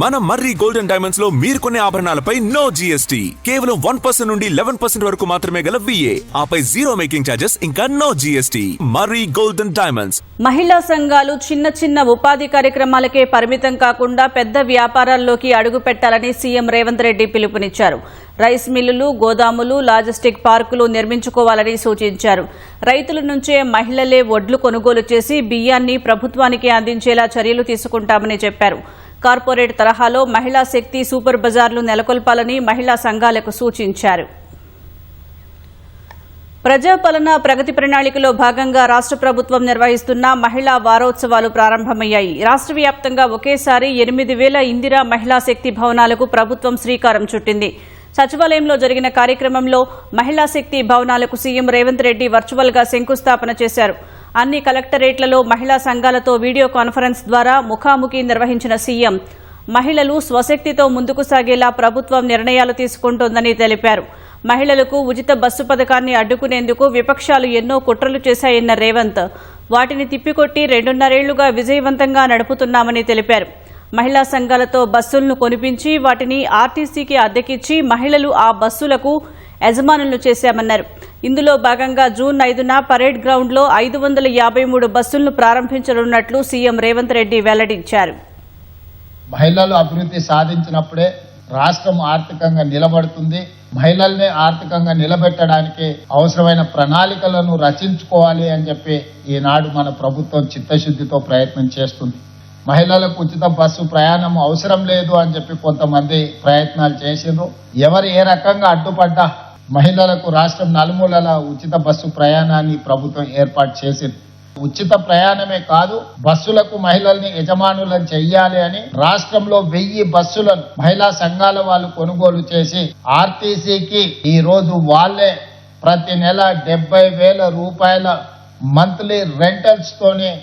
మన మర్రి golden diamonds లో మీరు కొనే ఆభరణాలపై నో జీఎస్టీ, కేవలం 1% నుండి 11% వరకు మాత్రమే గల VA, ఆపై జీరో మేకింగ్ ఛార్జెస్, ఇంకా నో జీఎస్టీ. మర్రి గోల్డెన్ డైమండ్స్. మహిళా సంఘాలు చిన్న చిన్న ఉపాధి కార్యక్రమాలకే పరిమితం కాకుండా పెద్ద వ్యాపారాల్లోకి అడుగు పెట్టాలని సీఎం రేవంత్ రెడ్డి పిలుపునిచ్చారు. రైస్ మిల్లులు, గోదాములు, లాజిస్టిక్ పార్కులు నిర్మించుకోవాలని సూచించారు. రైతుల నుంచే మహిళలే వడ్లు కొనుగోలు చేసి బియ్యాన్ని ప్రభుత్వానికి అందించేలా చర్యలు తీసుకుంటామని చెప్పారు. కార్పొరేట్ తరహాలో మహిళా శక్తి సూపర్ బజార్లు నెలకొల్పాలని మహిళా సంఘాలకు సూచించారు. ప్రజాపాలన ప్రగతి ప్రణాళికలో భాగంగా రాష్ట్ర ప్రభుత్వం నిర్వహిస్తున్న మహిళా వారోత్సవాలు ప్రారంభమయ్యాయి. రాష్ట్ర వ్యాప్తంగా ఒకేసారి 8,000 ఇందిరా మహిళా శక్తి భవనాలకు ప్రభుత్వం శ్రీకారం చుట్టింది. సచివాలయంలో జరిగిన కార్యక్రమంలో మహిళా శక్తి భవనాలకు సీఎం రేవంత్ రెడ్డి వర్చువల్ గా శంకుస్థాపన చేశారు. అన్ని కలెక్టరేట్లలో మహిళా సంఘాలతో వీడియో కాన్ఫరెన్స్ ద్వారా ముఖాముఖి నిర్వహించిన సీఎం మహిళలు స్వశక్తితో ముందుకు సాగేలా ప్రభుత్వం నిర్ణయాలు తీసుకుంటోందని తెలిపారు. మహిళలకు ఉచిత బస్సు పథకాన్ని అడ్డుకునేందుకు విపక్షాలు ఎన్నో కుట్రలు చేశాయన్న రేవంత్ వాటిని తిప్పికొట్టి 2.5 ఏళ్లుగా విజయవంతంగా నడుపుతున్నామని తెలిపారు. మహిళా సంఘాలతో బస్సులను కొనిపించి వాటిని ఆర్టీసీకి అద్దెకిచ్చి మహిళలు ఆ బస్సులకు యజమానులు చేశామన్నారు. ఇందులో భాగంగా జూన్ 5న పరేడ్ గ్రౌండ్లో 553 బస్సులను ప్రారంభించనున్నట్లు సీఎం రేవంత్ రెడ్డి వెల్లడించారు. మహిళలు అభివృద్ధి సాధించినప్పుడే రాష్ట్రం ఆర్థికంగా నిలబడుతుంది. మహిళల్ని ఆర్థికంగా నిలబెట్టడానికి అవసరమైన ప్రణాళికలను రచించుకోవాలి అని చెప్పి ఈనాడు మన ప్రభుత్వం చిత్తశుద్ధితో ప్రయత్నం చేస్తుంది. మహిళలకు ఉచిత బస్సు ప్రయాణం అవసరం లేదు అని చెప్పి కొంతమంది ప్రయత్నాలు చేసిండ్రు. ఎవరు ఏ రకంగా అడ్డుపడ్డా మహిళలకు రాష్ట్రం నలుమూలల ఉచిత బస్సు ప్రయాణాన్ని ప్రభుత్వం ఏర్పాటు చేసింది. ఉచిత ప్రయాణమే కాదు, బస్సులకు మహిళల్ని యజమానులను చెయ్యాలి అని రాష్ట్రంలో 1000 బస్సులను మహిళా సంఘాల వాళ్ళు కొనుగోలు చేసి ఆర్టీసీకి ఈ రోజు వాళ్లే ప్రతి నెల 70,000 రూపాయల మంత్లీ రెంటల్స్ తోనే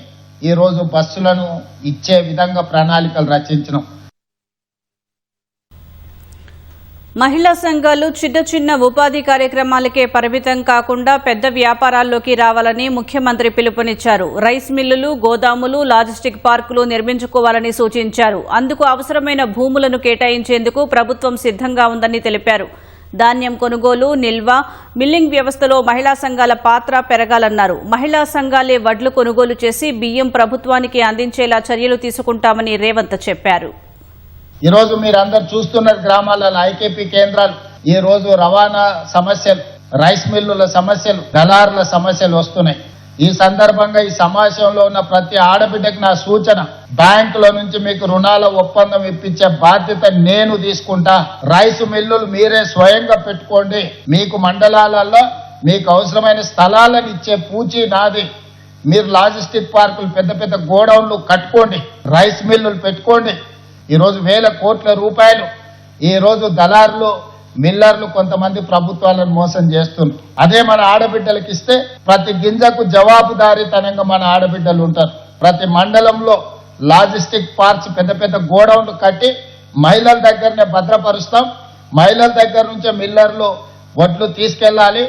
ఈ రోజు బస్సులను ఇచ్చే విధంగా ప్రణాళికలు రచించడం. మహిళా సంఘాలు చిన్న చిన్న ఉపాధి కార్యక్రమాలకే పరిమితం కాకుండా పెద్ద వ్యాపారాల్లోకి రావాలని ముఖ్యమంత్రి పిలుపునిచ్చారు. రైస్ మిల్లులు, గోదాములు, లాజిస్టిక్ పార్కులు నిర్మించుకోవాలని సూచించారు. అందుకు అవసరమైన భూములను కేటాయించేందుకు ప్రభుత్వం సిద్ధంగా ఉందని తెలిపారు. ధాన్యం కొనుగోలు, నిల్వ, మిల్లింగ్ వ్యవస్థలో మహిళా సంఘాల పాత్ర పెరగాలన్నారు. మహిళా సంఘాలే వడ్లు కొనుగోలు చేసి బియ్యం ప్రభుత్వానికి అందించేలా చర్యలు తీసుకుంటామని రేవంత్ చెప్పారు. ఈ రోజు మీరందరూ చూస్తున్న గ్రామాలలో ఐకేపీ కేంద్రాలు, ఈ రోజు రవాణా సమస్యలు, రైస్ మిల్లుల సమస్యలు, దళారుల సమస్యలు వస్తున్నాయి. ఈ సందర్భంగా ఈ సమావేశంలో ఉన్న ప్రతి ఆడబిడ్డకు నా సూచన, బ్యాంకుల నుంచి మీకు రుణాల ఒప్పందం ఇప్పించే బాధ్యత నేను తీసుకుంటా. రైస్ మిల్లులు మీరే స్వయంగా పెట్టుకోండి. మీకు మండలాలలో మీకు అవసరమైన స్థలాలను ఇచ్చే పూచీ నాది. మీరు లాజిస్టిక్ పార్కులు, పెద్ద పెద్ద గోడౌన్లు కట్టుకోండి, రైస్ మిల్లులు పెట్టుకోండి. ఈ రోజు 1,000 కోట్ల రూపాయలు ఈ రోజు దళారులు, మిల్లర్లు కొంతమంది ప్రభుత్వాలను మోసం చేస్తున్నారు. అదే మన ఆడబిడ్డలకు ఇస్తే ప్రతి గింజకు జవాబుదారీతనంగా మన ఆడబిడ్డలు ఉంటారు. ప్రతి మండలంలో లాజిస్టిక్ పార్క్స్, పెద్ద పెద్ద గోడౌన్లు కట్టి మహిళల దగ్గరనే భద్రపరుస్తాం. మహిళల దగ్గర నుంచే మిల్లర్లు వడ్లు తీసుకెళ్లాలి.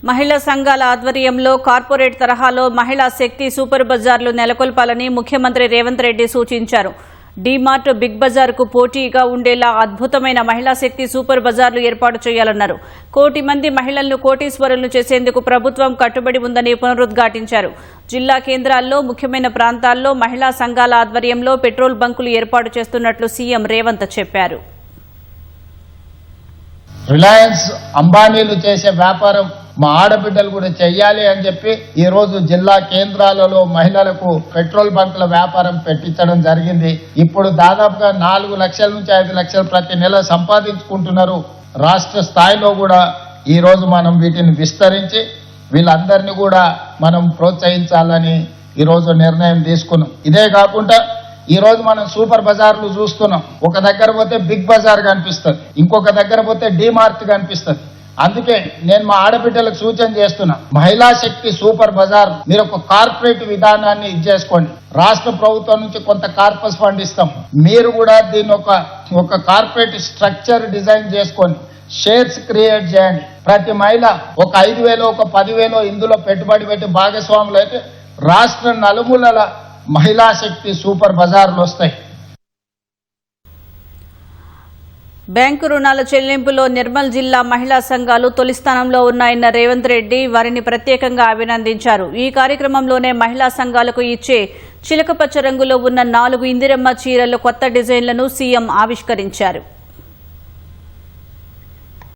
మహిళా సంఘాల ఆధ్వర్యంలో కార్పొరేట్ తరహాలో మహిళా శక్తి సూపర్ బజార్లు నెలకొల్పాలని ముఖ్యమంత్రి రేవంత్ రెడ్డి సూచించారు. డీమార్ట్, బిగ్ బజార్కు పోటీగా ఉండేలా అద్భుతమైన మహిళా శక్తి సూపర్ బజార్లు ఏర్పాటు చేయాలన్నారు. 1 కోటి మంది మహిళలను కోటీశ్వరులను చేసేందుకు ప్రభుత్వం కట్టుబడి ఉందని పునరుద్ఘాటించారు. జిల్లా కేంద్రాల్లో, ముఖ్యమైన ప్రాంతాల్లో మహిళా సంఘాల ఆధ్వర్యంలో పెట్రోల్ బంకులు ఏర్పాటు చేస్తున్నట్లు సీఎం రేవంత్ చెప్పారు. రిలయన్స్, అంబానీలు చేసే వ్యాపారం మా ఆడబిడ్డలు కూడా చెయ్యాలి అని చెప్పి ఈ రోజు జిల్లా కేంద్రాలలో మహిళలకు పెట్రోల్ బంకుల వ్యాపారం పెట్టించడం జరిగింది. ఇప్పుడు దాదాపుగా 4 లక్షల నుంచి 5 లక్షలు ప్రతి నెల సంపాదించుకుంటున్నారు. రాష్ట్ర స్థాయిలో కూడా ఈ రోజు మనం వీటిని విస్తరించి వీళ్ళందరినీ కూడా మనం ప్రోత్సహించాలని ఈ రోజు నిర్ణయం తీసుకున్నాం. ఇదే కాకుండా ఈ రోజు మనం సూపర్ బజార్లు చూస్తున్నాం. ఒక దగ్గర పోతే బిగ్ బజార్ కనిపిస్తుంది, ఇంకొక దగ్గర పోతే డీమార్ట్ కనిపిస్తుంది. అందుకే నేను మా ఆడబిడ్డలకు సూచన చేస్తున్నా, మహిళా శక్తి సూపర్ బజార్ మీరు ఒక కార్పొరేట్ విధానాన్ని చేసుకోండి. రాష్ట్ర ప్రభుత్వం నుంచి కొంత కార్పస్ ఫండ్ ఇస్తాం. మీరు కూడా దీన్ని ఒక కార్పొరేట్ స్ట్రక్చర్ డిజైన్ చేసుకోండి, షేర్స్ క్రియేట్ చేయండి. ప్రతి మహిళ ఒక 5,000, ఒక 10,000 ఇందులో పెట్టుబడి పెట్టి భాగస్వాములు అయితే రాష్ట్ర నలుమూలల మహిళా శక్తి సూపర్ బజార్లు వస్తాయి. బ్యాంకు రుణాల చెల్లింపులో నిర్మల్ జిల్లా మహిళా సంఘాలు తొలి స్థానంలో ఉన్నాయన్న రేవంత్ రెడ్డి వారిని ప్రత్యేకంగా అభినందించారు. ఈ కార్యక్రమంలోనే మహిళా సంఘాలకు ఇచ్చే చిలకపచ్చ రంగులో ఉన్న 4 ఇందిరమ్మ చీరల కొత్త డిజైన్లను సీఎం ఆవిష్కరించారు.